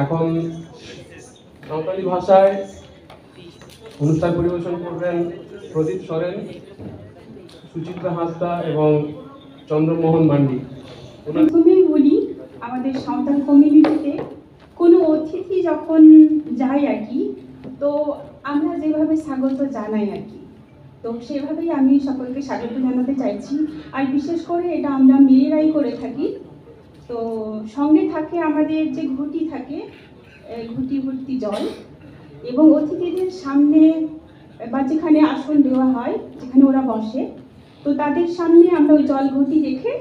এখন সাঁওতালি ভাষায় অনুষ্ঠান পরিবেশন করবেন প্রদীপ সরেন, সুচিত্রা হাঁসদা এবং চন্দ্রমোহন মান্ডি। প্রথমেই বলি, আমাদের সাঁওতাল কমিউনিটিতে কোনো অতিথি যখন যায় আর কি, তো আমরা যেভাবে স্বাগত জানাই আর কি, তো সেভাবেই আমি সকলকে স্বাগত জানাতে চাইছি। আর বিশেষ করে এটা আমরা মেয়েরাই করে থাকি। তো সঙ্গে থাকে আমাদের যে ঘটি থাকে, ঘটি ভর্তি জল, এবং অতিথিদের সামনে বা যেখানে আসন দেওয়া হয়, যেখানে ওরা বসে, তো তাদের সামনে আমরা ওই জল ঘটি রেখে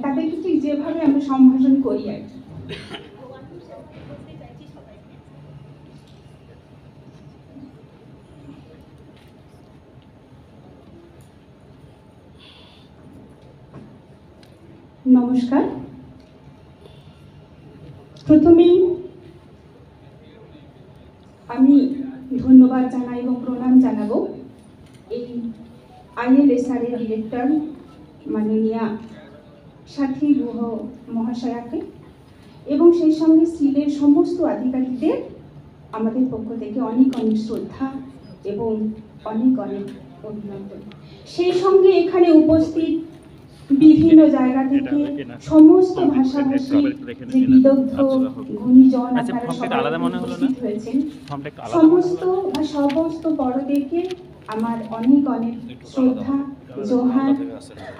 তাদেরকে ঠিক যেভাবে আমরা সম্ভাষণ করি আর কি। নমস্কার। প্রথমেই আমি ধন্যবাদ জানাই এবং প্রণাম জানাবো এই ILSR এর ডিরেক্টর মাননীয়া সাথী গুহ মহাশয়াকে এবং সেই সঙ্গে সিলের সমস্ত আধিকারিকদের আমাদের পক্ষ থেকে অনেক অনেক শ্রদ্ধা এবং অনেক অনেক অভিনন্দন। সেই সঙ্গে এখানে উপস্থিত বিভিন্ন জায়গা থেকে সমস্ত ভাষাভাষী যে বিদগ্ধ গুণীজন আপনারা সবাই উপস্থিত হয়েছেন, সমস্ত বা সমস্ত বড়দেরকে আমার অনেক অনেক শ্রদ্ধা, জোহার,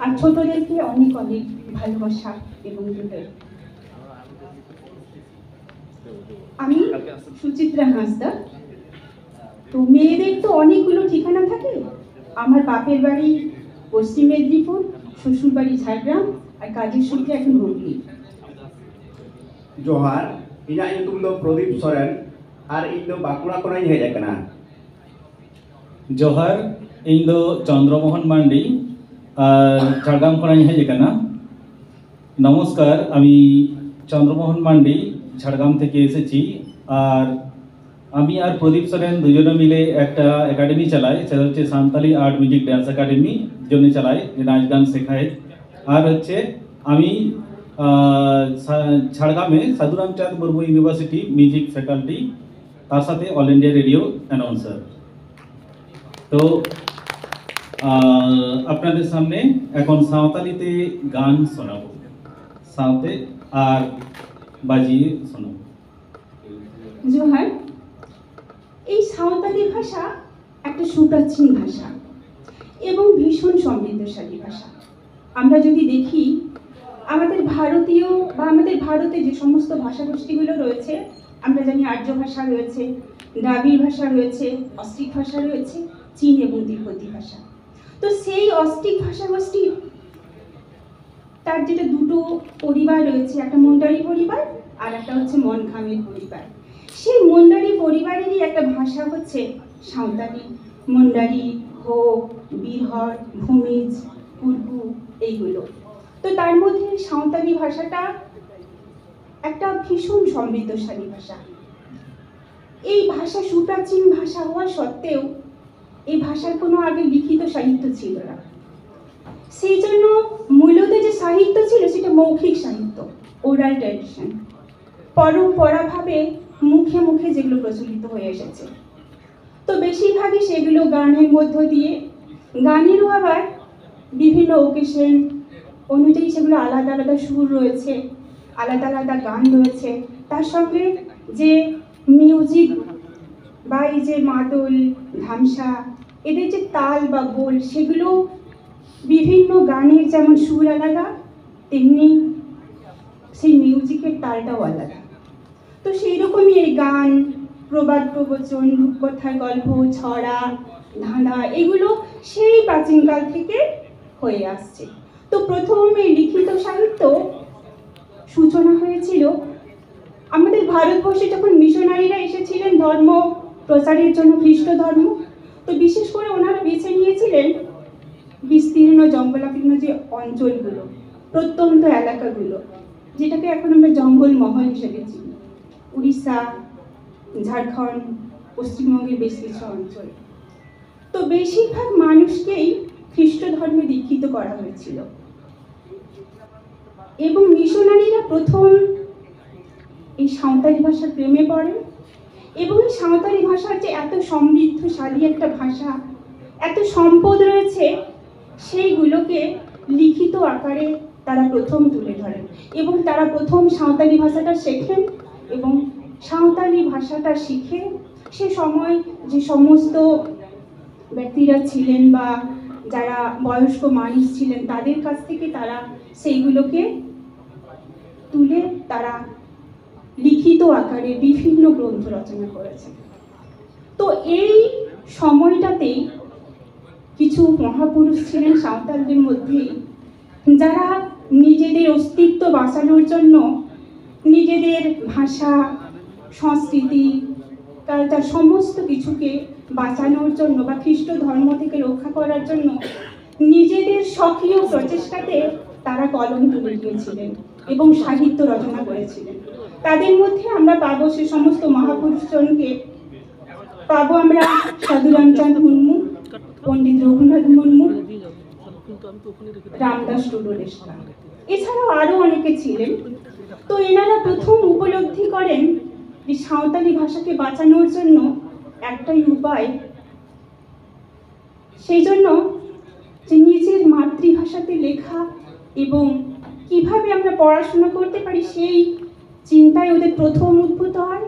আর ছোটদেরকে অনেক অনেক ভালোবাসা এবং দুধের। আমি সুচিত্রা হাঁসদা। তো মেয়েদের তো অনেকগুলো ঠিকানা থাকে। আমার বাপের বাড়ি পশ্চিম মেদিনীপুর, শ্বশুর বাড়ি ঝাড়গ্রাম, আর কাজের সূত্রে এখন হুগলি। जोहार, इन्हां ᱧᱩᱛᱩᱢ ᱫᱚ प्रदीप सोरेन और ᱤᱧ ᱫᱚ बांकुड़ा ᱠᱷᱚᱱᱤᱧ ᱦᱮᱡ ᱟᱠᱟᱱᱟ। जोहार, ᱤᱧ ᱫᱚ चंद्रमोहन मांडी और झाड़ग्राम खनाኝ हेज आकाना। नमस्कार, आमी चंद्रमोहन मांडी झाड़ग्राम থেকে এসেছি। আর আমি আর প্রদীপ সোরেন দুজনে মিলে একটা একাডেমি চালাই, সেটা হচ্ছে Santali art music dance academy জন্য চালাই, নাচ গান শেখায়। আর হচ্ছে আমি ঝাড়গ্রামে সাধু Ramchand Murmu university music faculty, তার সাথে অল ইন্ডিয়া রেডিও অ্যানাউন্সার। তো আপনাদের সামনে এখন সাঁওতালিতে গান শোনাবো, সাথে আর বাজিয়ে শোনাবো। জোহার। এই সাঁওতালি ভাষা একটা সুপ্রাচীন ভাষা এবং ভীষণ সমৃদ্ধশালী ভাষা। আমরা যদি দেখি আমাদের ভারতীয় বা আমাদের ভারতে যে সমস্ত ভাষাগোষ্ঠীগুলো রয়েছে, আমরা জানি আর্য ভাষা রয়েছে, দ্রাবিড় ভাষা রয়েছে, অস্ট্রিক ভাষা রয়েছে, চীন এবং তিব্বতী ভাষা। তো সেই অস্ট্রিক ভাষাগোষ্ঠীর তার যেটা দুটো পরিবার রয়েছে, একটা মুন্ডারি পরিবার আর একটা হচ্ছে মনখামের পরিবার। সেই মুন্ডারি পরিবারেরই একটা ভাষা হচ্ছে সাঁওতালি, মুন্ডারি, হো, বিরহর, ভূমিজ, কুর্গু, এইগুলো। তো তার মধ্যে সাঁওতালি ভাষাটা একটা ভীষণ সমৃদ্ধশালী ভাষা। এই ভাষা সুপ্রাচীন ভাষা হওয়া সত্ত্বেও এই ভাষার কোনো আগে লিখিত সাহিত্য ছিল না। সেই জন্য মূলত যে সাহিত্য ছিল সেটা মৌখিক সাহিত্য, ওরাল ট্র্যাডিশন, পরম্পরাভাবে মুখে মুখে যেগুলো প্রচলিত হয়ে এসেছে। তো বেশিরভাগই সেগুলো গানের মধ্য দিয়ে, গানেরও আবার বিভিন্ন ওকেশন অনুযায়ী সেগুলো আলাদা আলাদা সুর রয়েছে, আলাদা আলাদা গান রয়েছে। তার সঙ্গে যে মিউজিক বা এই যে মাদল, ধামসা, এদের যে তাল বা বোল, সেগুলো বিভিন্ন গানের যেমন সুর আলাদা, তেমনি সেই মিউজিকের তালটাও আলাদা। তো সেই রকমই এই গান, প্রবাদ প্রবচন, রূপকথার গল্প, ছড়া, ধাঁধা, এগুলো সেই প্রাচীনকাল থেকে হয়ে আসছে। তো প্রথম এই লিখিত সাহিত্য সূচনা হয়েছিল আমাদের ভারতবর্ষে যখন মিশনারিরা এসেছিলেন ধর্ম প্রচারের জন্য, খ্রিস্ট ধর্ম। তো বিশেষ করে ওনারা বেছে নিয়েছিলেন বিস্তীর্ণ জঙ্গলাপীর্ণ যে অঞ্চলগুলো, প্রত্যন্ত এলাকাগুলো, যেটাকে এখন আমরা জঙ্গলমহল হিসেবে চিনি, উড়িষ্যা, ঝাড়খণ্ড, পশ্চিমবঙ্গের বেশ কিছু অঞ্চল। তো বেশিরভাগ মানুষকেই খ্রিস্ট ধর্মে দীক্ষিত করা হয়েছিল এবং মিশনারিরা প্রথম এই সাঁওতালি ভাষার প্রেমে পড়েন এবং এই সাঁওতালি ভাষার যে এত সমৃদ্ধশালী একটা ভাষা, এত সম্পদ রয়েছে, সেইগুলোকে লিখিত আকারে তারা প্রথম তুলে ধরেন এবং তারা প্রথম সাঁওতালি ভাষাটা শেখেন এবং সাঁওতালি ভাষাটা শিখে সে সময় যে সমস্ত ব্যক্তিরা ছিলেন বা যারা বয়স্ক মানুষ ছিলেন তাদের কাছ থেকে তারা সেইগুলোকে তুলে তারা লিখিত আকারে বিভিন্ন গ্রন্থ রচনা করেছেন। তো এই সময়টাতেই কিছু মহাপুরুষ ছিলেন সাঁওতালদের মধ্যেই, যারা নিজেদের অস্তিত্ব বাঁচানোর জন্য নিজেদের ভাষা, সংস্কৃতি, কালচার সমস্ত কিছুকে বাঁচানোর জন্য বা খ্রিস্ট ধর্ম থেকে রক্ষা করার জন্য নিজেদের সক্রিয় প্রচেষ্টাতে তারা কলম তুলে দিয়েছিলেন এবং সাহিত্য রচনা করেছিলেন। তাদের মধ্যে আমরা পাবো সে সমস্ত মহাপুরুষজনকে, পাবো আমরা সাধু রামচাঁদ মুর্মু, পণ্ডিত রঘুনাথ মুর্মু, রামদাস টুডু রেশমা, এছাড়াও আরো অনেকে ছিলেন। তো এনারা প্রথম উপলব্ধি করেন যে সাঁওতালি ভাষাকে বাঁচানোর জন্য একটাই উপায়, সেই জন্য যে নিজের মাতৃভাষাতে লেখা এবং কিভাবে আমরা পড়াশোনা করতে পারি সেই চিন্তায় ওদের প্রথম উদ্ভূত হয়।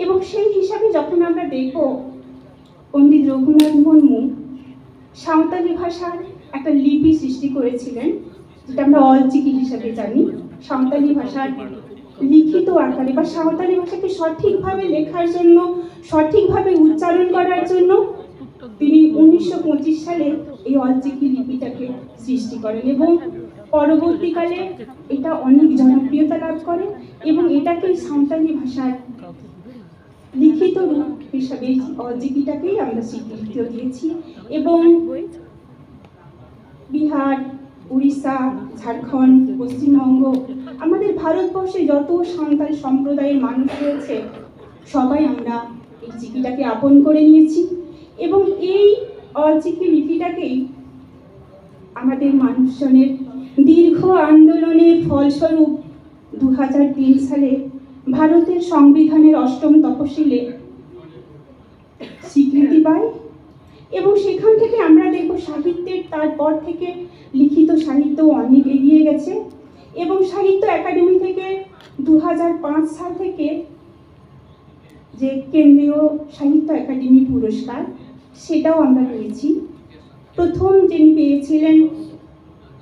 এবং সেই হিসাবে যখন আমরা দেখব পণ্ডিত রঘুনাথ মুর্মু সাঁওতালি ভাষার একটা লিপি সৃষ্টি করেছিলেন, যেটা আমরা অলচিকি হিসাবে জানি। সাঁওতালি ভাষার লিখিত আকারে বা সাঁওতালি ভাষাকে সঠিকভাবে লেখার জন্য, সঠিকভাবে উচ্চারণ করার জন্য তিনি 1925 সালে এই অলচিকি লিপিটাকে সৃষ্টি করেন এবং পরবর্তীকালে এটা অনেক জনপ্রিয়তা লাভ করে এবং এটাকে সাঁওতালি ভাষার লিখিত রূপ হিসাবে অলচিকিটাকেই আমরা স্বীকৃতি দিয়েছি। এবং বিহার, উড়িষ্যা, ঝাড়খণ্ড, পশ্চিমবঙ্গ, আমাদের ভারতবর্ষে যত সাঁওতাল সম্প্রদায়ের মানুষ রয়েছে সবাই আমরা এই চিকিটাকে আপন করে নিয়েছি এবং এই অলচিকি লিপিটাকেই আমাদের মানুষজনের দীর্ঘ আন্দোলনের ফলস্বরূপ 2003 সালে ভারতের সংবিধানের 8ম তফসিলে স্বীকৃতি পায় এবং সেখান থেকে আমরা দেখব সাহিত্যের তারপর থেকে লিখিত সাহিত্য অনেক এগিয়ে গেছে এবং সাহিত্য একাডেমি থেকে 2005 সাল থেকে যে কেন্দ্রীয় সাহিত্য একাডেমি পুরস্কার সেটাও আমরা পেয়েছি। প্রথম যিনি পেয়েছিলেন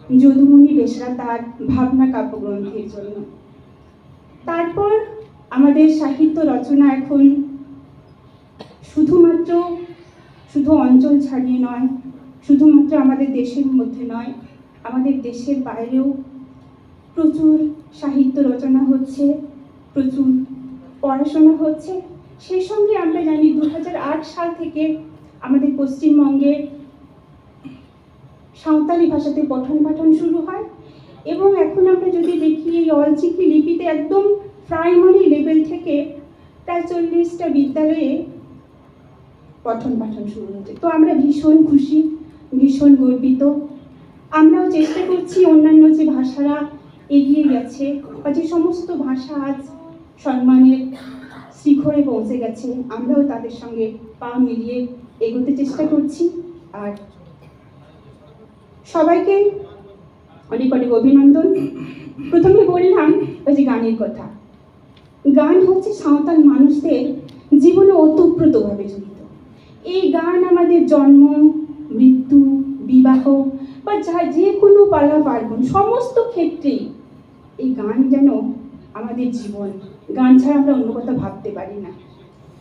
যদুমণি বেসরা তার ভাবনা কাব্যগ্রন্থের জন্য। তারপর আমাদের সাহিত্য রচনা এখন শুধু অঞ্চল ছাড়িয়ে নয়, শুধুমাত্র আমাদের দেশের মধ্যে নয়, আমাদের দেশের বাইরেও প্রচুর সাহিত্য রচনা হচ্ছে, প্রচুর পড়াশোনা হচ্ছে। সেই সঙ্গে আমরা জানি 2008 সাল থেকে আমাদের পশ্চিমবঙ্গে সাঁওতালি ভাষাতে পঠন পাঠন শুরু হয় এবং এখন আমরা যদি দেখি এই অলচিকি লিপিতে একদম প্রাইমারি লেভেল থেকে প্রায় 40টা বিদ্যালয়ে পঠন পাঠন শুরু হয়েছে। তো আমরা ভীষণ খুশি, ভীষণ গর্বিত। আমরাও চেষ্টা করছি অন্যান্য যে ভাষারা এগিয়ে গেছে বা যে সমস্ত ভাষা আজ সম্মানের শিখরে পৌঁছে গেছে, আমরাও তাদের সঙ্গে পা মিলিয়ে এগোতে চেষ্টা করছি। আর সবাইকে অনেক অনেক অভিনন্দন। প্রথমে বললাম ওই যে গানের কথা। গান হচ্ছে সাঁওতাল মানুষদের জীবনে ওতপ্রোতভাবে জড়িত। এই গান আমাদের জন্ম, মৃত্যু, বিবাহ বা যে কোনো পালা পার্বণ সমস্ত ক্ষেত্রেই এই গান যেন আমাদের জীবন। গান ছাড়া আমরা অন্য কথা ভাবতে পারি না।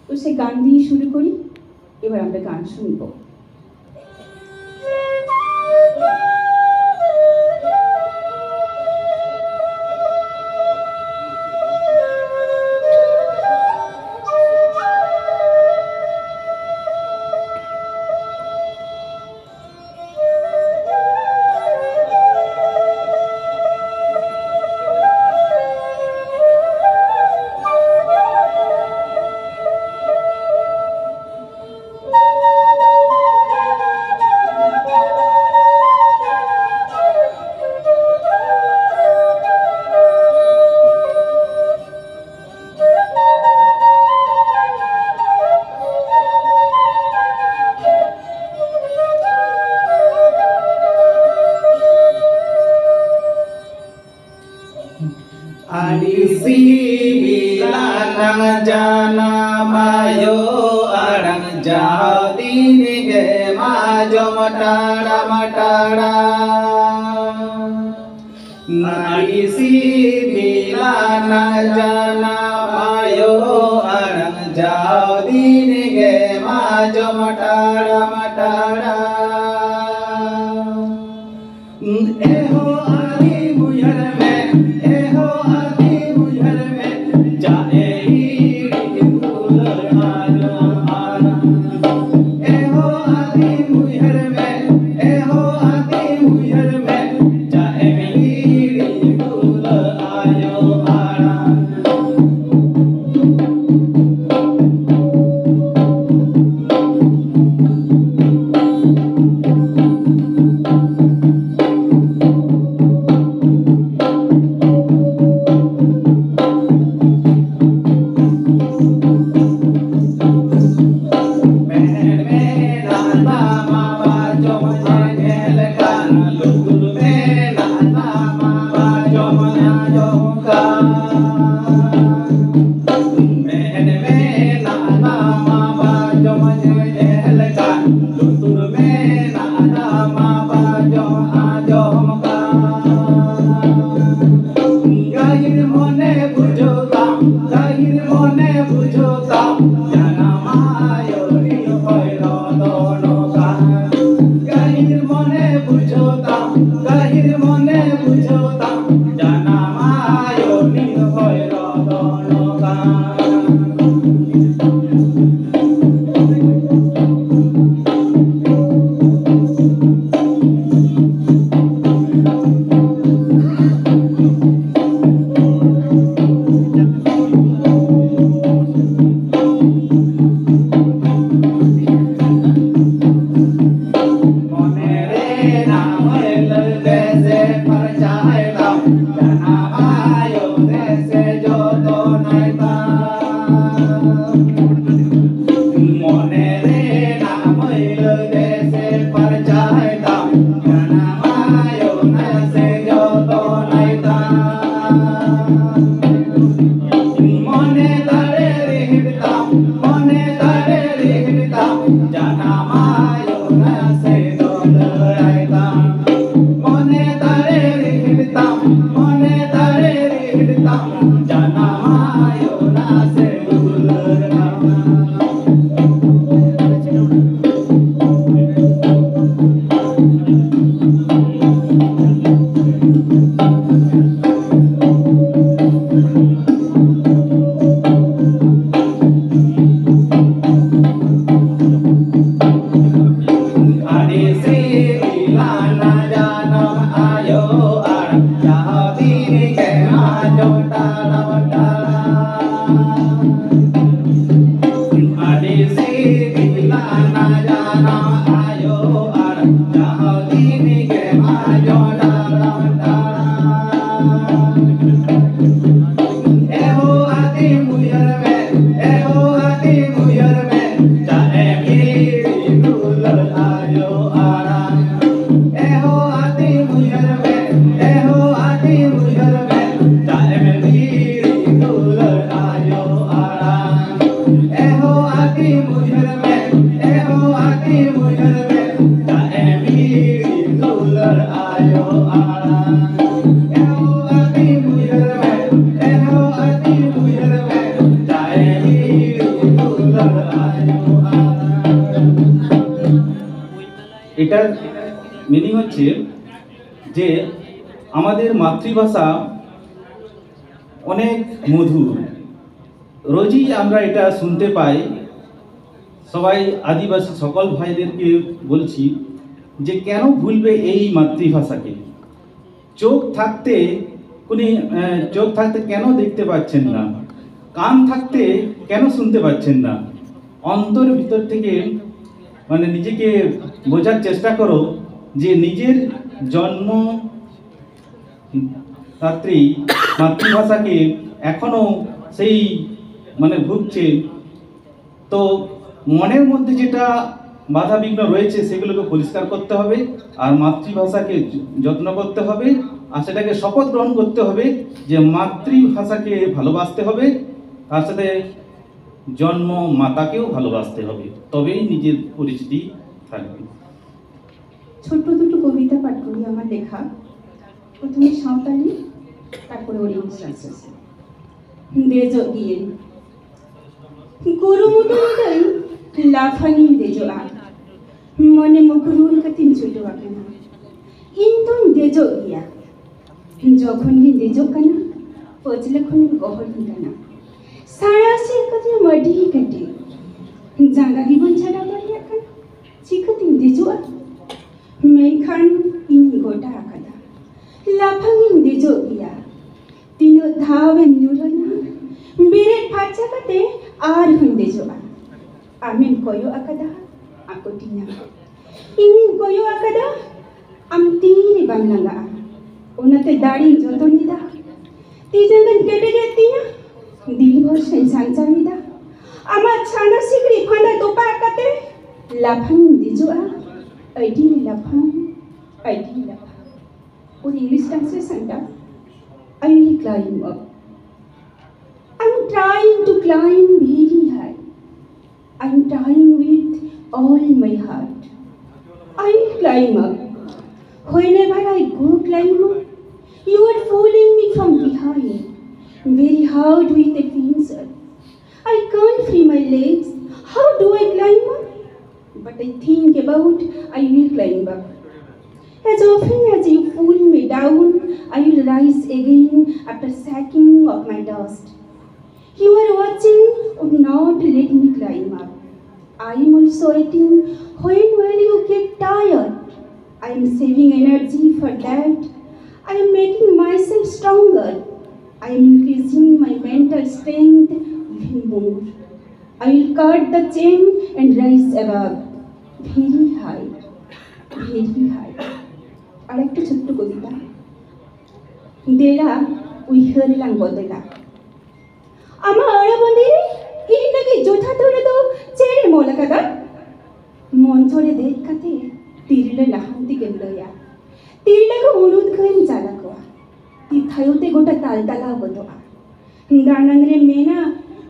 তো সে গান দিয়ে শুরু করি। এবার আমরা গান শুনবো। nang jana mayo arang jadi nige majo matara matara nari si bila nang jana mayo arang jadi nige majo matara matara eho ari muyar mein eho ari muyar mein jae hi bhul aayo aara eho ari muyar mein eho ari muyar mein jae hi bhul aayo aara এটার meaning হচ্ছে যে আমাদের মাতৃভাষা অনেক মধুর। রোজই আমরা এটা শুনতে পাই। সবাই আদিবাসী সকল ভাইদেরকে বলছি যে কেন ভুলবে এই মাতৃভাষাকে। চোখ থাকতে কেন দেখতে পাচ্ছেন না, কান থাকতে কেন শুনতে পাচ্ছেন না? অন্তর ভিতর থেকে মানে নিজেকে বোঝার চেষ্টা করো যে নিজের জন্ম রাত্রি মাতৃভাষাকে এখনো সেই মানে ভুগছে। তো মনের মধ্যে যেটা বাধা বিঘ্ন রয়েছে সেগুলোকে পরিষ্কার করতে হবে, আর মাতৃভাষাকে যত্ন করতে হবে, আর সেটাকে শপথ গ্রহণ করতে হবে যে মাতৃভাষাকে ভালোবাসতে হবে, তার সাথে জন্ম মাতাকেও ভালোবাসতে হবে, তবেই নিজের পরিচিতি থাকবে। ছোট্ট দুটো কবিতা পাঠ করি আমার লেখা। প্রথমে সাঁওতালি, তারপরে ওরিয়েন্টাল ট্রান্সলেশন। দেজো গিয়ে গুরুমুদুই লাফানি দেজো আ মনে মুকুরুর কাতিন ছোটো আকানা ইন্দুন দেজো গিয়া যখন গিয়ে দেজো কানা পচলখন গহর কানা সারাসের কাছে মডি কাটে জাঙ্গা গিবন ছাড়া বাড়ি আকানা চিকাতিন দেজো আ মেখান ইন গোটা আকাদা লাফাঙ্গিন দেজো গিয়া তিনো ধাওয়েন নুরনা biret paca kate ar hunde joa amin koyo akada aku tina ini koyo akada am tiri bannaga onate dari joto nida ti jangan kete jatiya dil bhor sensan chanida amar chana sikri phanda topa akate laphang dijoa aidi laphang or English translation ta I will climb up. I'm trying to climb very high. I'm trying with all my heart. I will climb up. Whenever I go climb up, you are pulling me from behind, very hard with a pincer. I can't free my legs. How do I climb up? But I think about I will climb up. As often as you pull me down, I will rise again after sacking of my dust. You are watching would not let me climb up. I am also waiting. When will you get tired? I am saving energy for that. I am making myself stronger. I am increasing my mental strength even more. I will cut the chain and rise above, very high, very high. আরেকটা ছোট্ট কবিতা। দেলা উইহরলাং বদলা আমার আড়াবন্দিরে ইটাকে জোথা ধরে তো চেড়ে মোলা কাদা মঞ্চরে দেখাতে তিরিলে লাহান্তি গেলয়া তিরিলাকে অনুদ খাইন চালাকোয়া তিথায়তে গোটা তালতালা বদোয়া গানাংরে মেনা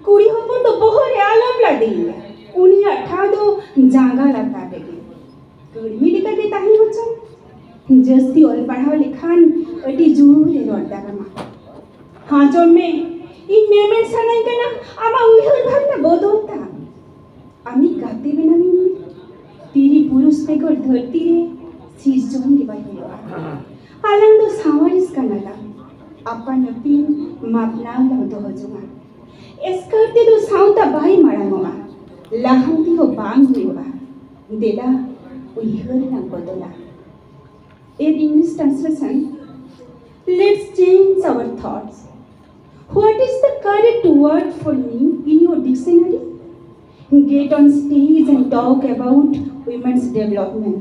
কুড়ি হপন তো বহরে আলম লাডিয়া উনিয়া ঠাদো জাগা লাতা দেগে গড়মি লিকাকে তাহি হচ্ছন जस्ती और पढ़ाओ लिखान अटी जूरे रोटा कमा हाँ जो मैं इन मेमें सनाई करना आमा उइहर भागना बोधोता आमी गाते बिना भी तीरी पुरुष पे कर धरती रे शीश जोन के बाई हुआ आलंग तो सावरिस करना ला आपा नपीन मापना लग दो हजुआ इस करते तो साउता बाई मरा हुआ लाहंती को बांग हुआ देला उइहर lung बोधोला In English translation, let's change our thoughts. What is the correct word for me in your dictionary? Get on stage and talk about women's development.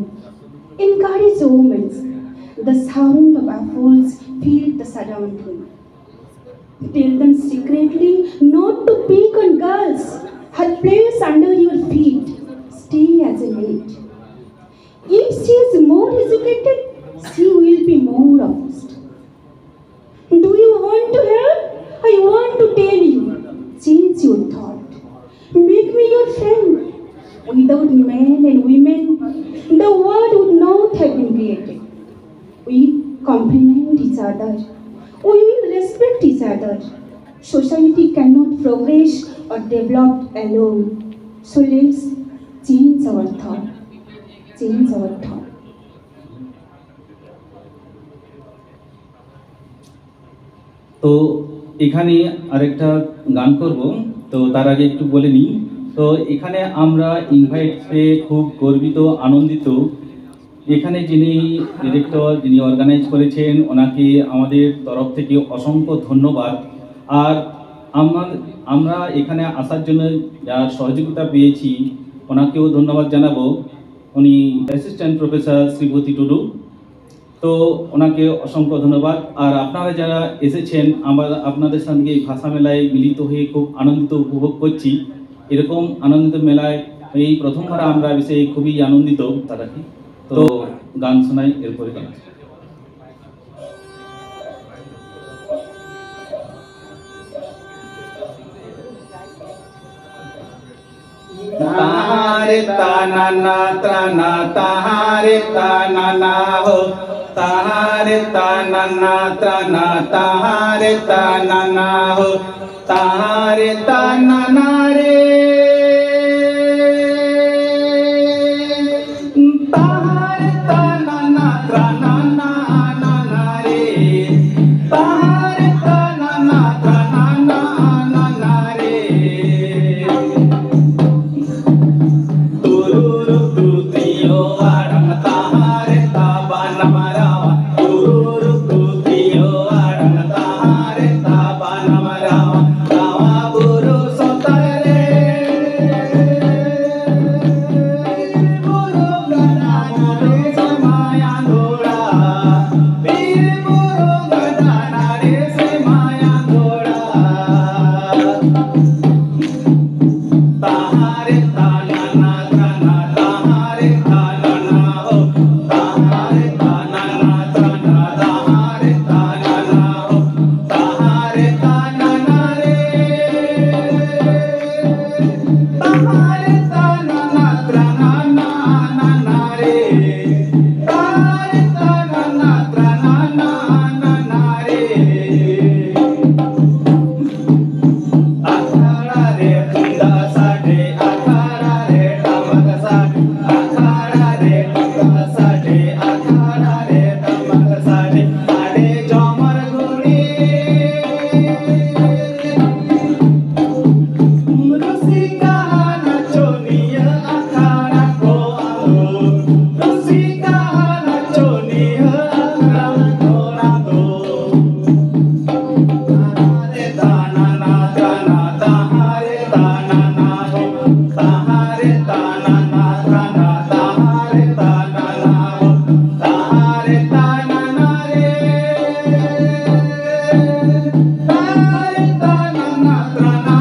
Encourage women. The sound of apples fill the surrounding. Tell them secretly not to pick on girls. Her place under your feet. Stay as a maid. If she is more educated, she will be more honest. Do you want to help? I want to tell you. Change your thought. Make me your friend. Without men and women, the world would not have been created. We complement each other. We will respect each other. Society cannot progress or develop alone. So let's change our thought. Change our thought. তো এখানে আরেকটা গান করব, তো তার আগে একটু বলে নিই। তো এখানে আমরা ইনভাইট পেয়ে খুব গর্বিত, আনন্দিত। এখানে যিনি ডিরেক্টর, যিনি অর্গানাইজ করেছেন, ওনাকে আমাদের তরফ থেকে অসংখ্য ধন্যবাদ। আর আমরা এখানে আসার জন্য যার সহযোগিতা পেয়েছি ওনাকেও ধন্যবাদ জানাবো। উনি অ্যাসিস্ট্যান্ট প্রফেসর শ্রীপতি টুডু, তো ওনাকে অসংখ্য ধন্যবাদ। আর আপনারা যারা এসেছেন, আমরা আপনাদের সঙ্গে এই ভাষা মেলায় মিলিত হয়ে খুব আনন্দিত উপভোগ করছি। এরকম আনন্দিত মেলায় এই প্রথমবার আমরা বিষয়ে খুবই আনন্দিত। তারা কি তো গান শোনাই, এরপরে গান। ताहारे ताना त्राना ताहारे ताना हो ताहारे ताना त्राना ताहारे ताना हो ताहारे ताना रे ताहारे ताना त्राना ना रे ताहारे ताना त्राना ना रे tururu tutiyo arang tahare tabana marawa tururu tutiyo arang tahare tabana marawa tawa buru sotare buru gadana re semaya dora bir buru gadana re semaya dora ताहारे ताना त्राना ताहारे ताना हो ताहारे ताना त्राना ताहारे ताना हो ताहारे ताना रे ताहारे ताना त्राना ना रे ताहारे ताना त्राना ना रे अखाड़ा रे खुदा साडे अखाड़ा रे टमक साडे अखाड़ा रे खुदा साडे अखाड़ा रे टमक साडे साडे जमर गुड़ी रसिका नचोनिया अखाड़ा को आलो रसिका नचोनिया अखाड़ा को आलो ताहारे ताना त्राना ताहारे ताना हो ताहारे ताना त्राना ताहारे ताना हो ताहारे ताना रे ताहारे ताना त्राना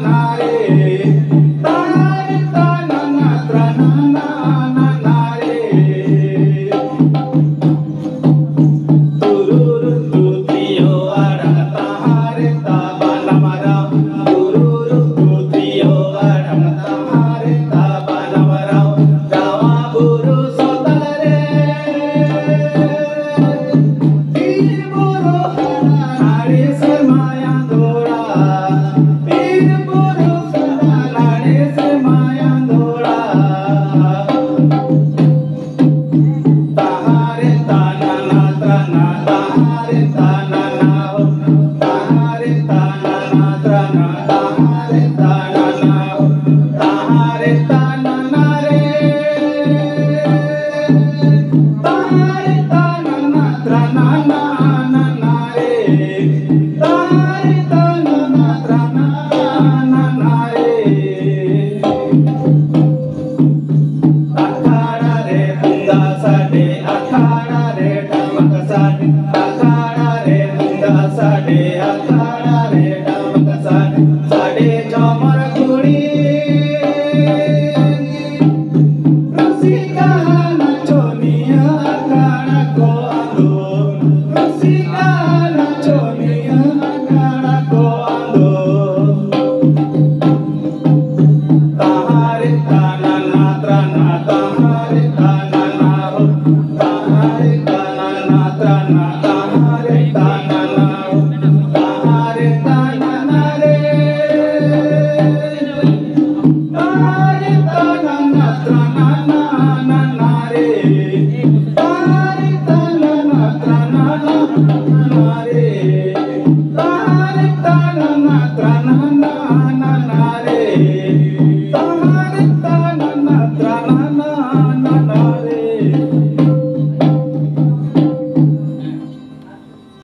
ना रे ताहारे ताना त्राना ना रे tururu tutiyo arang tahare tabana mara tururu tutiyo arang tahare tabana mara jawa buru sotare bir buru hanare semaya dora bir buru hanare semaya dora ताहारे ताना त्राना ताहारे ताना हो ताहारे ताना त्राना ताहारे ताना हो ताहारे ताना रे ताहारे ताना त्राना ना रे ताहारे ताना त्राना ना रे अखाड़ा रे खुदा साडे अखाड़ा रे टमक साडे अखाड़ा रे खुदा साडे अखाड़ा रे टमक साडे साडे जमर गुड़ी रसिका नचोनिया अखाड़ा को आलो रसिका नचोनिया अखाड़ा को आलो ताहारे ताना त्राना ताहारे ताना हो ताहारे ताना त्राना ताहारे ताना